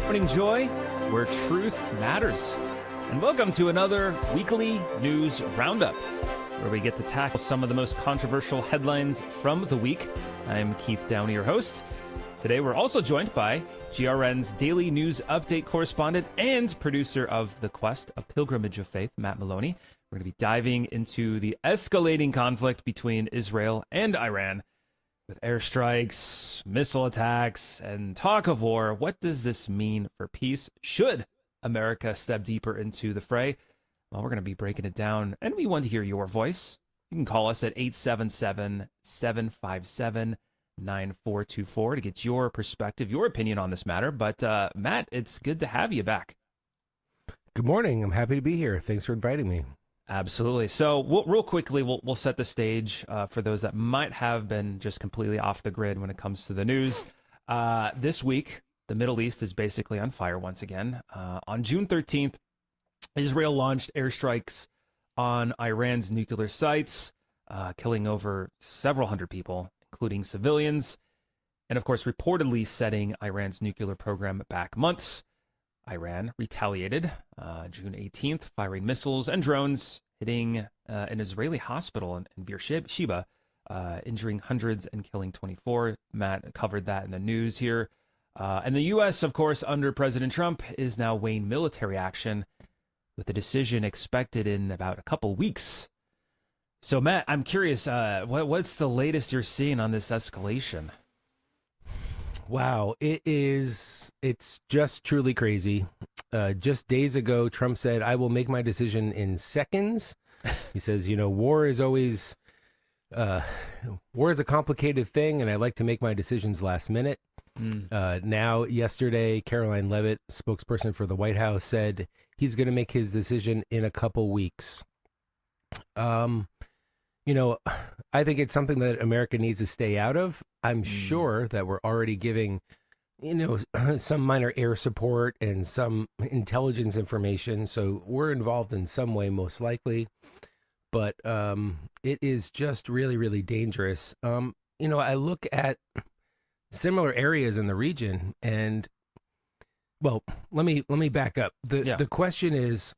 sharpening joy where truth matters. And welcome to another weekly news roundup, where we get to tackle some of the most controversial headlines from the week. I'm Keith Downey, your host. Today we're also joined by GRN's daily news update correspondent and producer of The Quest, a pilgrimage of faith, Matt Maloney. We're going to be diving into the escalating conflict between Israel and Iran. With airstrikes, missile attacks, and talk of war, what does this mean for peace? Should America step deeper into the fray? Well, we're going to be breaking it down, and we want to hear your voice. You can call us at 877-757-9424 to get your perspective, your opinion on this matter. But Matt, it's good to have you back. Good morning. I'm happy to be here. Thanks for inviting me. Absolutely. So real quickly, we'll set the stage for those that might have been just completely off the grid when it comes to the news. This week, the Middle East is basically on fire once again. On June 13th, Israel launched airstrikes on Iran's nuclear sites, killing over several hundred people, including civilians, and of course, reportedly setting Iran's nuclear program back months. Iran retaliated June 18th, firing missiles and drones, hitting an Israeli hospital in Beersheba, injuring hundreds and killing 24. Matt covered that in the news here. And the U.S., of course, under President Trump, is now weighing military action with a decision expected in about a couple weeks. So, Matt, I'm curious, what's the latest you're seeing on this escalation? Wow, it's just truly crazy. Just days ago, Trump said, I will make my decision in seconds. He says, war is always, war is a complicated thing, and I like to make my decisions last minute. Now, yesterday, Caroline Leavitt, spokesperson for the White House, said he's going to make his decision in a couple weeks. I think it's something that America needs to stay out of. I'm sure that we're already giving, some minor air support and some intelligence information. So we're involved in some way, most likely. But it is just really, really dangerous. I look at similar areas in the region and, well, let me back up. The question is,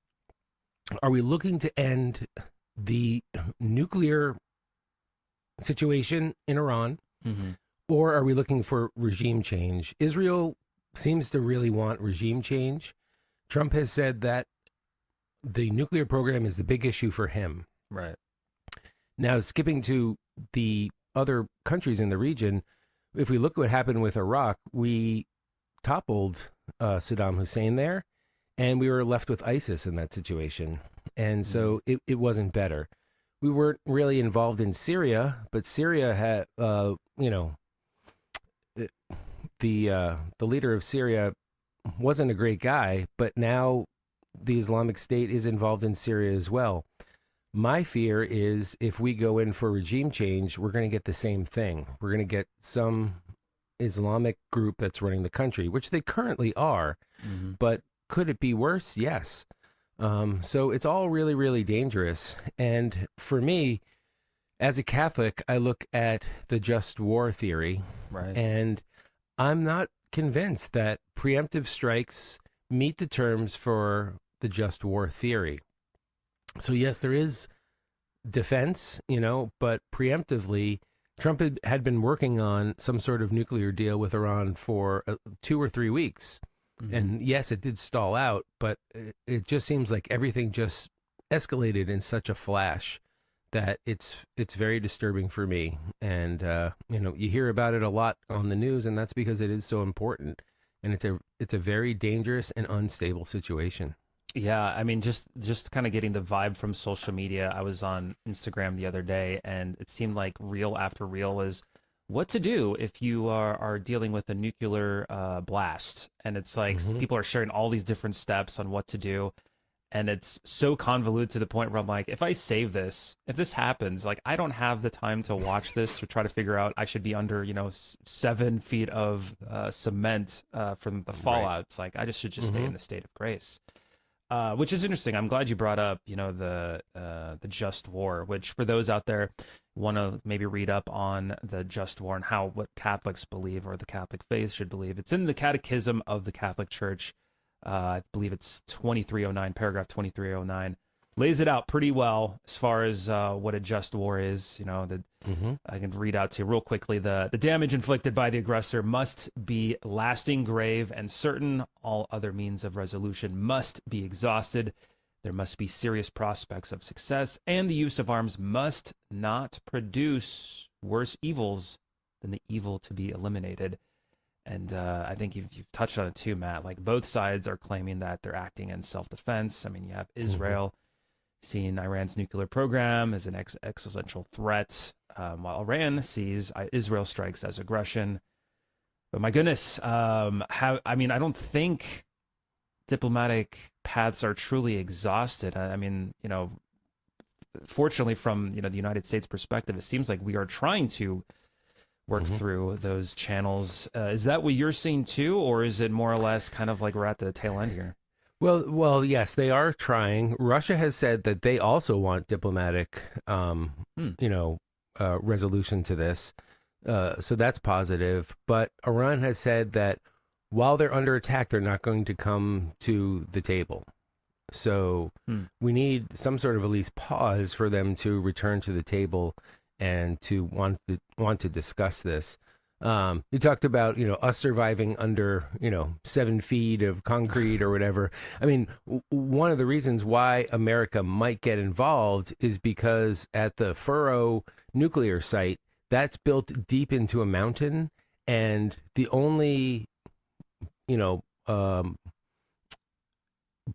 are we looking to end the nuclear situation in Iran, or are we looking for regime change? Israel seems to really want regime change. Trump has said that the nuclear program is the big issue for him. Right. Now, skipping to the other countries in the region, if we look what happened with Iraq, we toppled Saddam Hussein there, and we were left with ISIS in that situation. And so it wasn't better. We weren't really involved in Syria, but Syria had, the leader of Syria wasn't a great guy, but now the Islamic State is involved in Syria as well. My fear is if we go in for regime change, we're going to get the same thing. We're going to get some Islamic group that's running the country, which they currently are. But could it be worse? Yes. So it's all really, really dangerous. And for me, as a Catholic, I look at the just war theory, Right. And I'm not convinced that preemptive strikes meet the terms for the just war theory. So yes, there is defense, but preemptively, Trump had been working on some sort of nuclear deal with Iran for 2 or 3 weeks. And yes, it did stall out, but it just seems like everything just escalated in such a flash that it's very disturbing for me. And you hear about it a lot on the news, and that's because it is so important. And it's a very dangerous and unstable situation. Yeah, I mean, just kind of getting the vibe from social media. I was on Instagram the other day, and it seemed like reel after reel was what to do if you are dealing with a nuclear blast. And it's like people are sharing all these different steps on what to do. And it's so convoluted to the point where I'm like, if I save this, if this happens, like I don't have the time to watch this to try to figure out I should be under, 7 feet of cement from the fallout. Right. It's like I should just stay in the state of grace. which is interesting. I'm glad you brought up, the just war, which for those out there want to maybe read up on the just war and what Catholics believe or the Catholic faith should believe. It's in the Catechism of the Catholic Church. I believe it's 2309, paragraph 2309. Lays it out pretty well as far as what a just war is. I can read out to you real quickly. The damage inflicted by the aggressor must be lasting, grave, and certain. All other means of resolution must be exhausted. There must be serious prospects of success, and the use of arms must not produce worse evils than the evil to be eliminated. And I think you've touched on it too, Matt. Like, both sides are claiming that they're acting in self-defense. I mean, you have Israel seeing Iran's nuclear program as an existential threat, while Iran sees Israel strikes as aggression. But my goodness, I don't think diplomatic paths are truly exhausted. I mean, fortunately from, the United States perspective, it seems like we are trying to work through those channels. Is that what you're seeing too, or is it more or less kind of like we're at the tail end here? Well, yes, they are trying. Russia has said that they also want diplomatic, resolution to this. So that's positive. But Iran has said that while they're under attack, they're not going to come to the table. So we need some sort of at least pause for them to return to the table and to want to discuss this. You talked about, us surviving under, 7 feet of concrete or whatever. I mean, one of the reasons why America might get involved is because at the Furrow nuclear site, that's built deep into a mountain, and the only,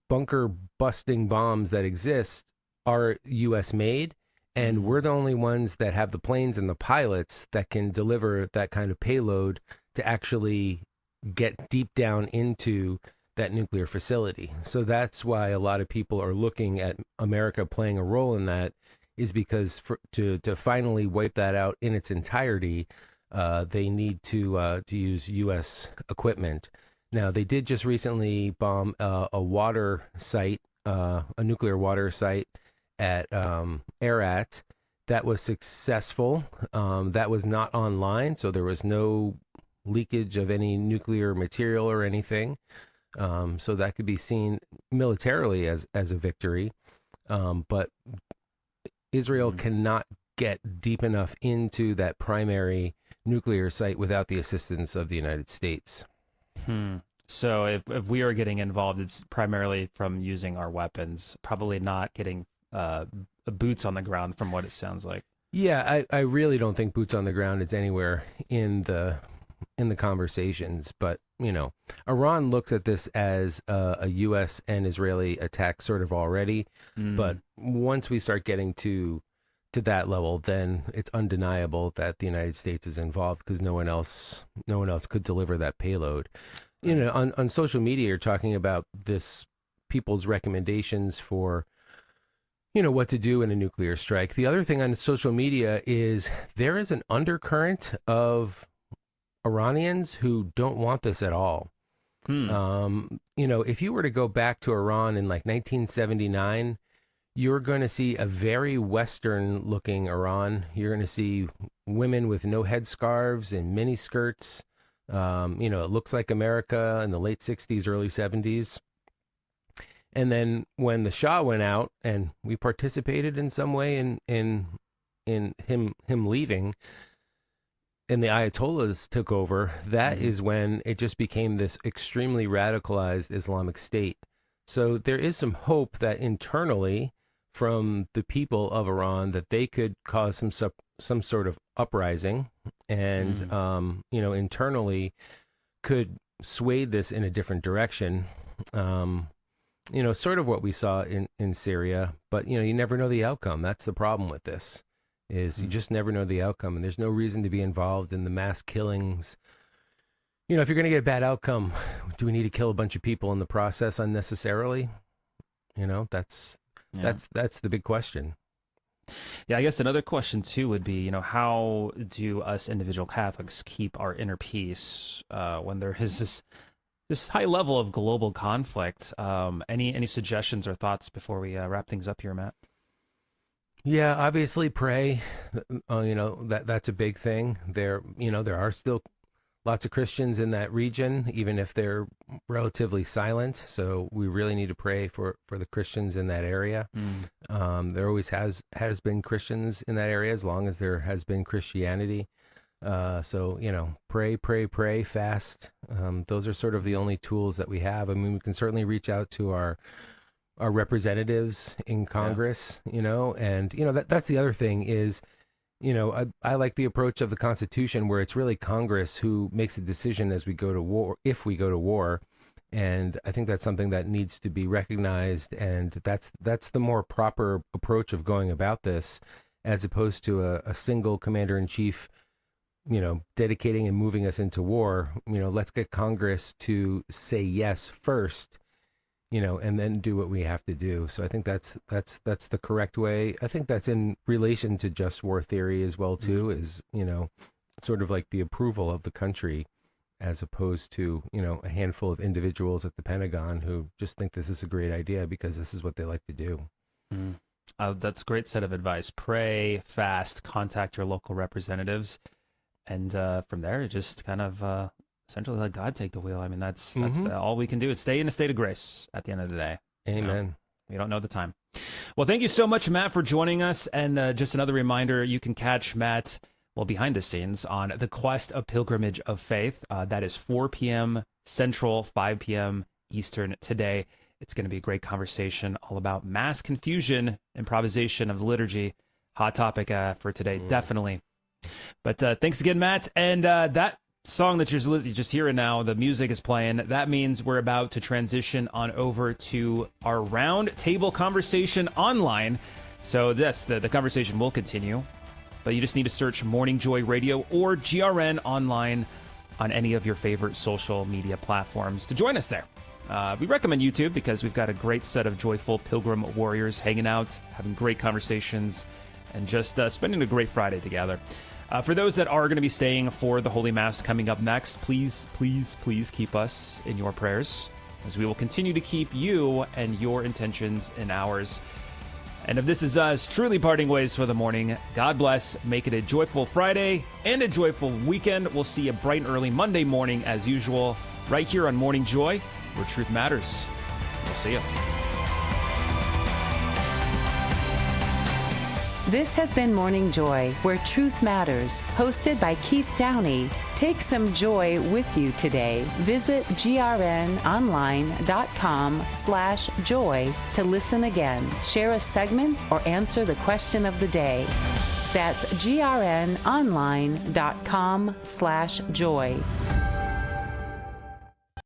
bunker busting bombs that exist are U.S. made. And we're the only ones that have the planes and the pilots that can deliver that kind of payload to actually get deep down into that nuclear facility. So that's why a lot of people are looking at America playing a role in that, is because to finally wipe that out in its entirety, they need to use U.S. equipment. Now, they did just recently bomb a water site, a nuclear water site, at Arat. That was successful. That was not online, so there was no leakage of any nuclear material or anything. So that could be seen militarily as a victory. But Israel cannot get deep enough into that primary nuclear site without the assistance of the United States. So if we are getting involved, it's primarily from using our weapons, probably not getting boots on the ground, from what it sounds like. Yeah, I really don't think boots on the ground is anywhere in the conversations. But Iran looks at this as a U.S. and Israeli attack sort of already. But once we start getting to that level, then it's undeniable that the United States is involved, because no one else could deliver that payload. On social media, you're talking about this, people's recommendations for what to do in a nuclear strike. The other thing on social media is there is an undercurrent of Iranians who don't want this at all. If you were to go back to Iran in like 1979, you're going to see a very Western looking Iran. You're going to see women with no headscarves and mini skirts. It looks like America in the late 60s, early 70s. And then when the Shah went out and we participated in some way in him leaving, and the Ayatollahs took over, that is when it just became this extremely radicalized Islamic State. So there is some hope that internally, from the people of Iran, that they could cause some sort of uprising, and internally could sway this in a different direction. Sort of what we saw in Syria, but you never know the outcome. That's the problem with this, is you just never know the outcome, and there's no reason to be involved in the mass killings. If you're going to get a bad outcome, do we need to kill a bunch of people in the process unnecessarily? That's the big question. Yeah, I guess another question too would be, how do us individual Catholics keep our inner peace when there is this just high level of global conflict. Any suggestions or thoughts before we wrap things up here, Matt? Yeah, obviously pray. That's a big thing. There are still lots of Christians in that region, even if they're relatively silent. So we really need to pray for the Christians in that area. There always has been Christians in that area as long as there has been Christianity. So pray, fast. Those are sort of the only tools that we have. I mean, we can certainly reach out to our representatives in Congress, and that's the other thing is, I like the approach of the Constitution where it's really Congress who makes a decision as we go to war, if we go to war. And I think that's something that needs to be recognized. And that's the more proper approach of going about this, as opposed to a single commander in chief, dedicating and moving us into war. Let's get Congress to say yes first, and then do what we have to do. So I think that's the correct way. I think that's in relation to just war theory as well too, is, sort of like the approval of the country, as opposed to, a handful of individuals at the Pentagon who just think this is a great idea because this is what they like to do. That's a great set of advice. Pray, fast, contact your local representatives. And from there, just kind of essentially let God take the wheel. I mean, that's all we can do is stay in a state of grace at the end of the day. Amen. We don't know the time. Well, thank you so much, Matt, for joining us. And just another reminder, you can catch Matt, behind the scenes on The Quest of Pilgrimage of Faith. That is 4 p.m. Central, 5 p.m. Eastern today. It's going to be a great conversation all about mass confusion, improvisation of the liturgy. Hot topic for today, definitely. But thanks again, Matt. And that song that you're just hearing now, the music is playing. That means we're about to transition on over to our round table conversation online. So the conversation will continue, but you just need to search Morning Joy Radio or GRN online on any of your favorite social media platforms to join us there. We recommend YouTube because we've got a great set of joyful pilgrim warriors hanging out, having great conversations, and just spending a great Friday together. For those that are going to be staying for the Holy Mass coming up next, please keep us in your prayers, as we will continue to keep you and your intentions in ours. And if this is us truly parting ways for the morning, God bless, make it a joyful Friday and a joyful weekend. We'll see you bright and early Monday morning as usual, right here on Morning Joy, where truth matters. We'll see you. This has been Morning Joy, where truth matters, hosted by Keith Downey. Take some joy with you today. Visit grnonline.com/joy to listen again, share a segment, or answer the question of the day. That's grnonline.com/joy.